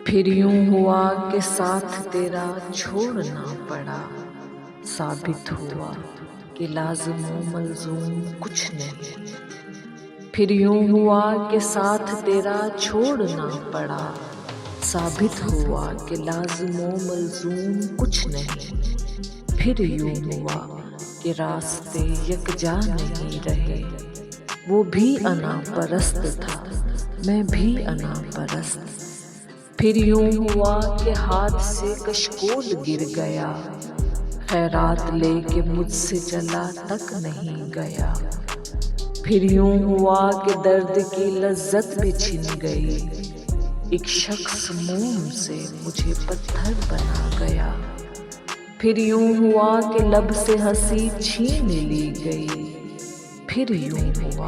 پھر یوں ہوا کہ ساتھ تیرا چھوڑنا پڑا، ثابت ہوا کہ لازم و ملزوم کچھ نہیں۔ پھر یوں ہوا کہ ساتھ تیرا چھوڑنا پڑا، ثابت ہوا کہ لازم و ملزوم کچھ نہیں۔ پھر یوں ہوا کہ راستے یکجا نہیں رہے، وہ بھی انا پرست تھا، میں بھی انا پرست۔ پھر یوں ہوا کہ ہاتھ سے کشکول گر گیا، خیرات لے کے مجھ سے چلا تک نہیں گیا۔ پھر یوں ہوا کہ درد کی لذت بھی چھن گئی، ایک شخص موم سے مجھے پتھر بنا گیا۔ پھر یوں ہوا کہ لب سے ہنسی چھین لی گئی، پھر یوں ہوا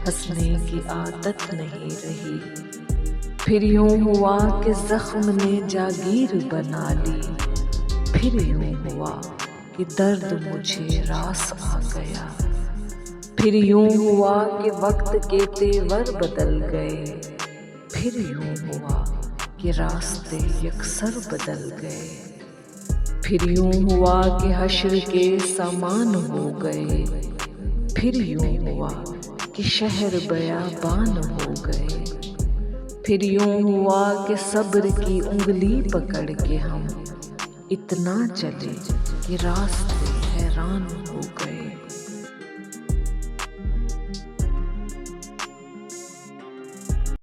ہنسنے کی عادت نہیں رہی۔ پھر یوں ہوا کہ زخم نے جاگیر بنا لی، پھر یوں ہوا کہ درد مجھے راس آ گیا۔ پھر یوں ہوا کہ وقت کے تیور بدل گئے، پھر یوں ہوا کہ راستے یکسر بدل گئے۔ پھر یوں ہوا کہ حشر کے سامان ہو گئے، پھر یوں ہوا کہ شہر بیابان ہو گئے۔ پھر یوں ہوا کہ صبر کی انگلی پکڑ کے ہم اتنا چلے کہ راستے حیران ہو گئے۔